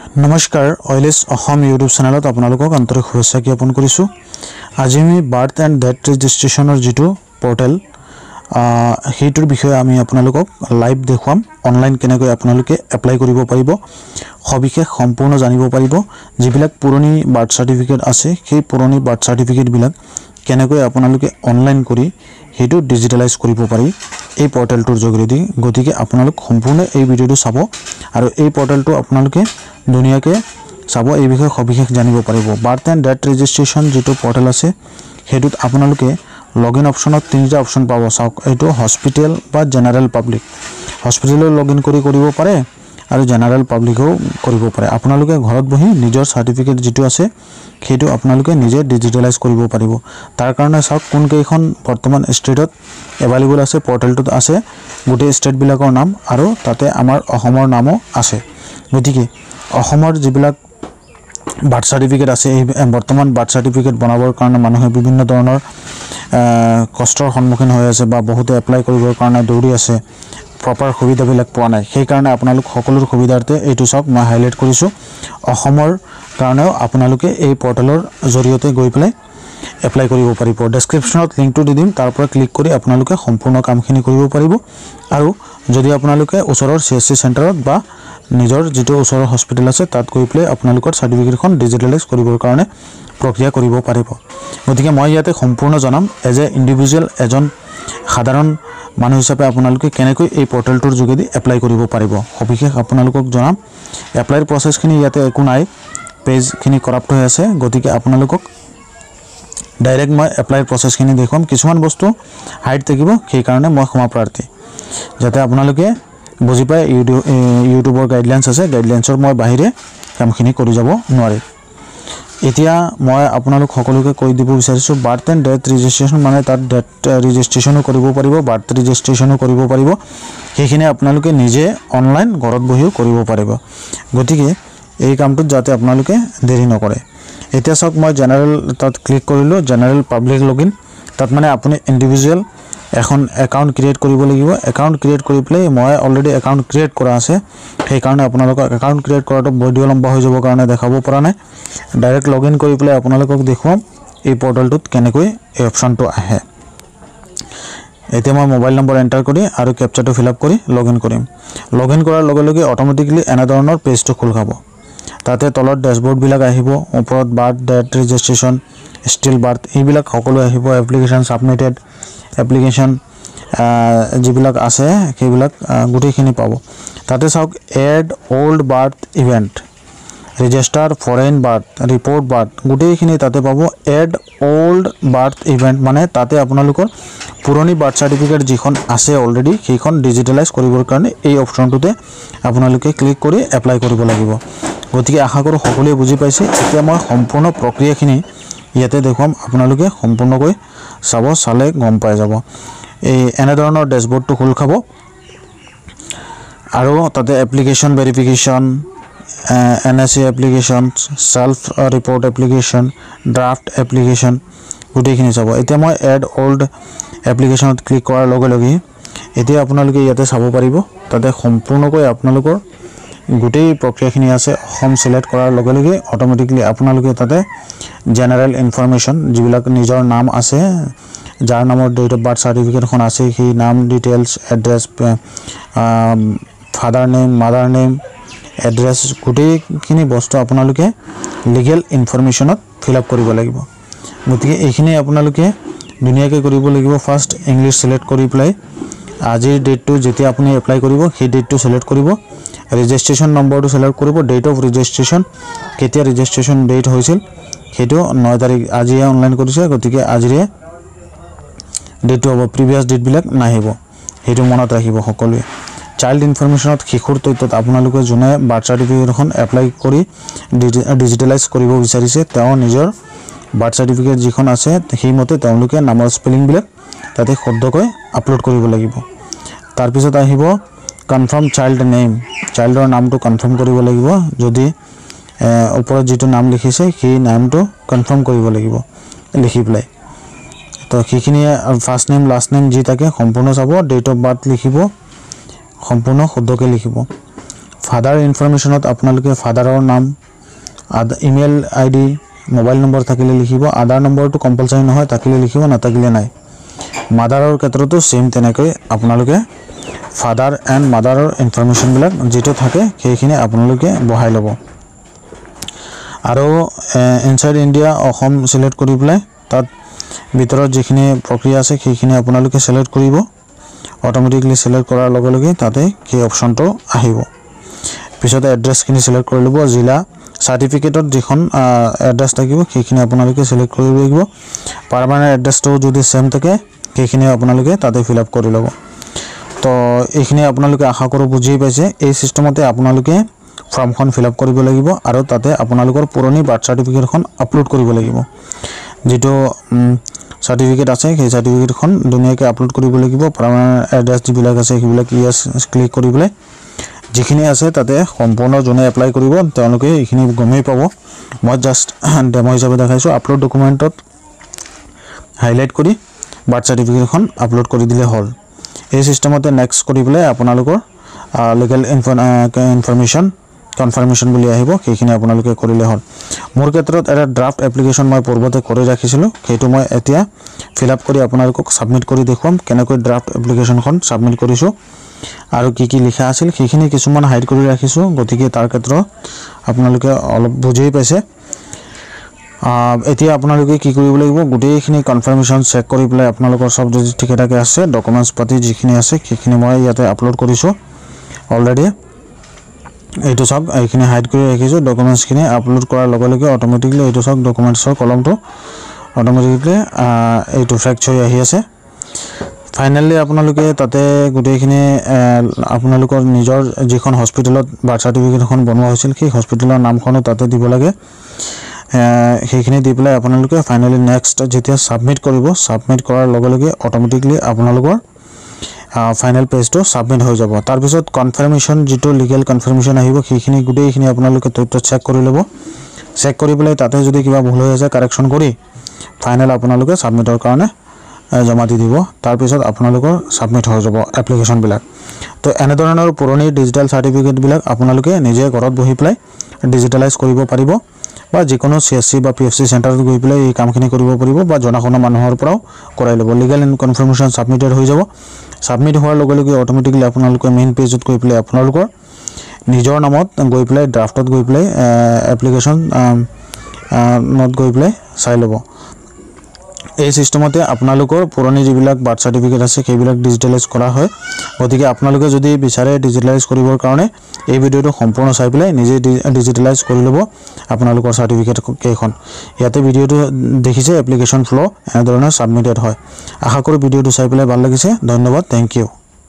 नमस्कार ऑयलेस अहम YouTube channel आपलोक आंतरिक शुभेच्छा ज्ञापन करिছোঁ। आज आम बार्थ एंड डेथ रेजिस्ट्रेशनर जी पोर्टेल हेटुर विषय आमी आपलोक लाइव देखुवाम ऑनलाइन केनेকৈ आपलोके एप्लाई करिब पारिब सविशेष सम्पूर्ण जानिब पारिब जिबिलाक पुरानी बार्थ सर्टिफिकेट आछे সেই पुरानी बार्थ सर्टिफिकेट बिलाक केनेকৈ आपलोके ऑनलाइन करि हेतु डिजिटलाइज करिब पारि এই पोर्टेलটোৰ যোগেদি গতিকে আপোনালোক সম্পূৰ্ণ এই ভিডিওটো চাব আৰু এই পোৰ্টেলটো আপোনালোকে দুনিয়াকে চাব এই বিষয়ে সবিশেষ জানিব পাৰিব। বাৰ্থ এন্ড ডেথ ৰেজিস্ট্ৰেশন যেটো পোর্টেল আছে হেতুত আপোনালোকে লগইন অপশনত তিনিটা অপশন পাব। চাওক এইটো হস্পিটেল বা জেনারেল পাব্লিক, হস্পিটেলৰ লগইন কৰিব পাৰে আৰু জেনাৰেল পাব্লিকও কৰিব পাৰে। আপোনালোকে ঘৰত বহি নিজৰ সাৰ্টিফিকেট যেটো আছে সেইটো আপোনালোকে নিজে ডিজিটালাইজ কৰিব পাৰিব। তাৰ কাৰণে চাওক কোন কেইখন বৰ্তমান ষ্টেটত এভেইলেবল আছে পোৰ্টেলটোত আছে গোটেই ষ্টেট বিলাকৰ নাম আৰু তাতে আমাৰ অসমৰ নামও আছে। গতিকে অসমৰ যিবিলাক বাৰ্থ সাৰ্টিফিকেট আছে এই বৰ্তমান বাৰ্থ সাৰ্টিফিকেট বনাবৰ কাৰণে মানুহে বিভিন্ন ধৰণৰ কষ্টৰ সন্মুখীন হৈ আছে বা বহুতে এপ্লাই কৰিবৰ কাৰণে দৌৰি আছে, प्रपार सुविधाবিলাক পোৱা নাই। সেই কাৰণে আপোনালোক সকলোৰ সুবিধাৰ্থে এইটো চাওক মই হাইলাইট কৰিছো। অসমৰ কাৰণেও আপোনালোকে এই পোৰ্টেলৰ জৰিয়তে গৈ পেলাই এপ্লাই কৰিব পাৰিব। ডেসক্ৰিপচনত লিংকটো দি দিম, তাৰ পৰা ক্লিক কৰি আপোনালোকে সম্পূৰ্ণ কামখিনি কৰিব পাৰিব। আৰু যদি আপোনালোকে ওচৰৰ সিএসসি সেন্টাৰত বা নিজৰ যেটো ওচৰৰ হস্পিটেল আছে তাত গৈ পেলাই আপোনালোকৰ সাৰ্টিফিকেটখন ডিজিটালাইজ কৰিবৰ কাৰণে প্ৰক্ৰিয়া কৰিব পাৰিব। গতিকে মই ইয়াতে সম্পূৰ্ণ জনাম এজ এ ইন্ডিভিজুৱেল এজন সাধাৰণ মানুহ হিচাপে আপোনালোকে কেনেকৈ এই পোৰ্টেলটোৰ যোগেদি এপ্লাই কৰিব পাৰিব সবিশেষ আপোনালোকক জনাম। এপ্লাইৰ প্ৰসেছখিনি ইয়াতে একো নাই, পেজখিনি কৰাপ্ট হৈ আছে। গতিকে আপোনালোকক ডাইৰেক্ট মই এপ্লাইৰ প্ৰসেছখিনি দেখুৱাম। কিছুমান বস্তু হাইড থাকিব সেই কাৰণে মই ক্ষমা প্ৰাৰ্থী, যাতে আপোনালোকে বুজি পায় ইউটিউবৰ গাইডলাইন্স আছে, গাইডলাইন্সৰ মই বাহিৰে কামখিনি কৰি যাব নোৱাৰে। এতিয়া মই আপোনালোক সকলোকে কৈ দিব বিচাৰিছো বাৰ্থ এন্ড ডেথ ৰেজিস্ট্ৰেশন মানে তাত ডেথ ৰেজিস্ট্ৰেশনো কৰিব পাৰিব, বাৰ্থ ৰেজিস্ট্ৰেশনো কৰিব পাৰিব। সেইখিনি আপোনালোকে নিজে অনলাইন ঘৰত বহিও কৰিব পাৰিব। গতিকে এই কামটোত যাতে আপোনালোকে দেৰি নকৰে। এতিয়া চাওক মই জেনাৰেল তাত ক্লিক কৰিলো, জেনাৰেল পাব্লিক লগইন। তাত মানে আপুনি ইন্ডিভিজুৱেল এখন একাউন্ট ক্ৰিয়েট কৰিব লাগিব। একাউন্ট ক্ৰিয়েট কৰি প্লে মই অলৰেডি একাউন্ট ক্ৰিয়েট কৰা আছে, সেই কাৰণে আপোনালোকক একাউন্ট ক্ৰিয়েট কৰাটো ভিডিও লম্বা হৈ যাব কাৰণে দেখাব পৰা নাই। ডাইৰেক্ট লগইন কৰি প্লে আপোনালোকক দেখুৱাম এই পোৰ্টেলটোত কেনেকৈ এই অপশনটো আহে। এতিয়া মই মোবাইল নম্বৰ এন্টাৰ কৰি আৰু ক্যাপচাটো ফিল আপ কৰি লগইন কৰিম। লগইন কৰাৰ লগে লগে অটোমেটিক্যালি এনে ধৰণৰ পেজটো খোল খাব। তাতে তলত ড্যাশবোৰ্ড বিলাক আহিব, ওপৰত বাৰ্থ ডেথ ৰেজিস্ট্ৰেশন, স্টিল বার্থ এইবিলাক সকলো আহিব। এপ্লিকেশন সাবমিটেড, এপ্লিকেশন যিবিলাক আছে সেইবিলাক গুটেইখিনি পাব। তাতে চাওক add old birth event, register foreign birth, report birth গুটেইখিনি তাতে পাব। এড ওল্ড বাৰ্থ ইভেন্ট মানে তাতে আপোনালোকৰ পুৰণি বাৰ্থ সাৰ্টিফিকেট যিখন আছে অলৰেডি সেইখন ডিজিটালাইজ কৰিবৰ কাৰণে এই অপশনটোতে আপোনালোকে ক্লিক কৰি এপ্লাই কৰিব লাগিব। গতিকে আশা কৰো সকলোৱে বুজি পাইছে। এতিয়া মই সম্পূৰ্ণ প্ৰক্ৰিয়াখিনি ইয়াতে দেখুৱাম, আপোনালোকে সম্পূৰ্ণকৈ চাব, চালে গম পাই যাব। এই এনে ধৰণৰ ড্যাশবোৰ্ডটো খোল খাব আৰু তাতে application verification, NSE application, self report application, draft application গুটেইখিনি চাব। এতিয়া মই এড ওল্ড এপ্লিকেশনত ক্লিক কৰাৰ লগে লগে এতিয়া আপোনালোকে ইয়াতে চাব পাৰিব। তাতে সম্পূৰ্ণকৈ আপোনালোকৰ গোটেই প্ৰক্ৰিয়াখিনি আছে। অসম সিলেক্ট কৰাৰ লগে লগে অটোমেটিক্যালি আপোনালোকে তাতে জেনাৰেল ইনফৰমেশন যিবিলাক নিজৰ নাম আছে, যাৰ নামৰ ডেট অফ বাৰ্থ সাৰ্টিফিকেটখন আছে সেই নাম details, address, father name, mother name, address গোটেইখিনি বস্তু আপোনালোকে লিগেল ইনফৰমেশনত ফিল আপ কৰিব লাগিব। গতিকে এইখিনি আপোনালোকে ধুনীয়াকৈ কৰিব লাগিব। ফাৰ্স্ট ইংলিশ সিলেক্ট কৰি প্লাই আজিৰ ডেটটো যেতিয়া আপুনি এপ্লাই কৰিব সেই ডেটটো সিলেক্ট কৰিব। ৰেজিস্ট্ৰেশন নম্বৰটো সিলেক্ট কৰিব। ডেট অফ ৰেজিস্ট্ৰেশন কেতিয়া ৰেজিস্ট্ৰেশন ডেট হৈছিল সেইটো 9 তাৰিখ, আজিয়ে অনলাইন কৰিছে গতিকে আজিৰে ডেটটো হ'ব, প্ৰিভিয়াস ডেট বিলাক নাহিব, সেইটো মনত ৰাখিব সকলোৱে। চাইল্ড ইনফৰমেশনত শিশুৰ তথ্যত আপোনালোকে যোনে বাৰ্থ সাৰ্টিফিকেটখন এপ্লাই কৰি ডিজিটালাইজ কৰিব বিচাৰিছে তেওঁ নিজৰ বাৰ্থ সাৰ্টিফিকেট যিখন আছে সেইমতে তেওঁলোকে নামৰ স্পেলিং বিলাক তাতে শুদ্ধকৈ আপলোড কৰিব লাগিব। তাৰ পিছত আহিব কনফাৰ্ম চাইল্ড নেম, চাইল্ডৰ নামটো কনফাৰ্ম কৰিব লাগিব। যদি ওপৰত যেটো নাম লিখিছে সেই নামটো কনফাৰ্ম কৰিব লাগিব লিখি প্লাই। তো সেইখিনি ফাৰ্স্ট নেম লাস্ট নেম যি থাকে সম্পূৰ্ণ চাব। ডেট অফ বাৰ্থ লিখিব, সম্পূৰ্ণ শুদ্ধকৈ লিখিব। ফাদাৰ ইনফৰমেশ্যনত আপোনালোকে ফাদাৰৰ নাম, ইমেইল আইডি, মোবাইল নম্বৰ থাকিলে লিখিব। আধাৰ নম্বৰটো কম্পালসাৰি নহয়, থাকিলে লিখিব, নাথাকিলে নাই। মাদাৰৰ ক্ষেত্ৰতো সেম তেনেকৈ আপোনালোকে ফাদাৰ এণ্ড মাদাৰৰ ইনফৰমেশ্যনবিলাক যেটো থাকে সেইখিনি আপোনালোকে বহাই ল'ব। আৰু ইনসাইড ইণ্ডিয়া অসম সিলেক্ট কৰি পেলাই তাত ভিতৰত যিখিনি প্ৰক্ৰিয়া আছে সেইখিনি আপোনালোকে সিলেক্ট কৰিব। অটোমেটিকলি সিলেক্ট কৰাৰ লগে লগে তাতে কি অপচনটো আহিব। পিছতে এড্ৰেছখিনি সিলেক্ট কৰি ল'ব। জিলা সাৰ্টিফিকেটত যিখন এড্ৰেছ থাকিব সেইখিনি আপোনালোকে সিলেক্ট কৰিব লাগিব। পাৰমানেণ্ট এড্ৰেছটো যদি সেম থাকে সেইখিনি আপোনালোকে তাতে ফিল আপ কৰি ল'ব। তো এইখিনি আপোনালোকে আশা কৰোঁ বুজি পাইছে। এই সিস্টেমতে আপোনালোকে ফৰ্মখন ফিল আপ কৰিব লাগিব আৰু তাতে আপোনালোকৰ পুৰণি বাৰ্থ সাৰ্টিফিকেটখন আপলোড কৰিব লাগিব। যেটো সাৰ্টিফিকেট আছে সেই সাৰ্টিফিকেটখন ধুনীয়াকৈ আপলোড কৰিব লাগিব। পাৰমানেণ্ট এড্ৰেছ যিবিলাক আছে সেইবিলাক ইয়েছ ক্লিক কৰি পেলাই যিখিনি আছে তাতে সম্পূৰ্ণ যোনে এপ্লাই কৰিব তেওঁলোকে এইখিনি গমেই পাব। মই জাষ্ট ডেমো হিচাপে দেখাইছোঁ। আপলোড ডকুমেণ্টত হাইলাইট কৰি বাৰ্থ সাৰ্টিফিকেটখন আপলোড কৰি দিলে হ'ল। এই সিস্টেমতে নেক্সট কৰি পেলাই আপোনালোকৰ লিগেল ইনফৰমেশ্যন কনফাৰ্মেশ্যন বুলি আহিব, সেইখিনি আপোনালোকে কৰিলে হ'ল। মোৰ ক্ষেত্ৰত এটা ড্ৰাফট এপ্লিকেশ্যন মই পূৰ্বতে কৰি ৰাখিছিলোঁ, সেইটো মই এতিয়া ফিল আপ কৰি আপোনালোকক ছাবমিট কৰি দেখুৱাম কেনেকৈ ড্ৰাফট এপ্লিকেশ্যনখন ছাবমিট কৰিছোঁ আৰু কি লিখা আছিল সেইখিনি কিছুমান হাইড কৰি ৰাখিছোঁ। গতিকে তাৰ ক্ষেত্ৰত আপোনালোকে অলপ বুজি পাইছে। এতিয়া আপোনালোকে কি কৰিব লাগিব, গোটেইখিনি কনফাৰ্মেশ্যন চেক কৰি পেলাই আপোনালোকৰ সব যদি ঠিকে ঠাকে আছে, ডকুমেণ্টছ পাতি যিখিনি আছে সেইখিনি মই ইয়াতে আপলোড কৰিছোঁ অলৰেডি। এইটো সব এইখিনি হাইড কৰি ৰাখিছোঁ। ডকুমেণ্টছখিনি আপলোড কৰাৰ লগে লগে অটোমেটিকলি এইটো সব ডকুমেণ্টছৰ কলমটো অটোমেটিকলি এইটো ফ্ৰেক্স হৈ আহি আছে। ফাইনেলি আপোনালোকে তাতে গোটেইখিনি আপোনালোকৰ নিজৰ যিখন হস্পিটেলত বাৰ্থ সাৰ্টিফিকেটখন বনোৱা হৈছিল সেই হস্পিটেলৰ নামখনো তাতে দিব লাগে। সেইখিনি দি পেলাই আপোনালোকে ফাইনেলি নেক্সট যেতিয়া ছাবমিট কৰিব, ছাবমিট কৰাৰ লগে লগে অটোমেটিকলি আপোনালোকৰ ফাইনেল পেজটো ছাবমিট হৈ যাব। তাৰপিছত কনফাৰ্মেশ্যন যিটো লিগেল কনফাৰ্মেশ্যন আহিব সেইখিনি গোটেইখিনি আপোনালোকে তথ্য চেক কৰি ল'ব। চেক কৰি পেলাই তাতে যদি কিবা ভুল হৈ আছে কাৰেকশ্যন কৰি ফাইনেল আপোনালোকে ছাবমিটৰ কাৰণে জমা দি দিব। তাৰপিছত আপোনালোকৰ ছাবমিট হৈ যাব এপ্লিকেশ্যনবিলাক। তো এনেধৰণৰ পুৰণি ডিজিটেল চাৰ্টিফিকেটবিলাক আপোনালোকে নিজে ঘৰত বহি পেলাই ডিজিটেলাইজ কৰিব পাৰিব বা যিকোনো CSC বা PFC চেণ্টাৰত গৈ পেলাই এই কামখিনি কৰিব পাৰিব বা জনা শুনা মানুহৰ পৰাও কৰাই ল'ব। লিগেল কনফাৰ্মেশ্যন ছাবমিটেড হৈ যাব। ছাবমিট হোৱাৰ লগে লগে অটোমেটিকলি আপোনালোকে মেইন পেজত গৈ পেলাই আপোনালোকৰ নিজৰ নামত গৈ পেলাই ড্ৰাফটত গৈ পেলাই এপ্লিকেশ্যন নত গৈ পেলাই চাই ল'ব। এই সিস্টেমতে আপোনালোকৰ পুৰণি যিবিলাক বাৰ্থ সাৰ্টিফিকেট আছে সেইবিলাক ডিজিটেলাইজ কৰা হয়। গতিকে আপোনালোকে যদি বিচাৰে ডিজিটেলাইজ কৰিবৰ কাৰণে এই ভিডিঅ'টো সম্পূৰ্ণ চাই পেলাই নিজে ডিজিটেলাইজ কৰি ল'ব আপোনালোকৰ সাৰ্টিফিকেট কেইখন। ইয়াতে ভিডিঅ'টো দেখিছে এপ্লিকেশ্যন ফ্ল' এনেধৰণে ছাবমিটেড হয়। আশা কৰোঁ ভিডিঅ'টো চাই পেলাই ভাল লাগিছে। ধন্যবাদ, থেংক ইউ।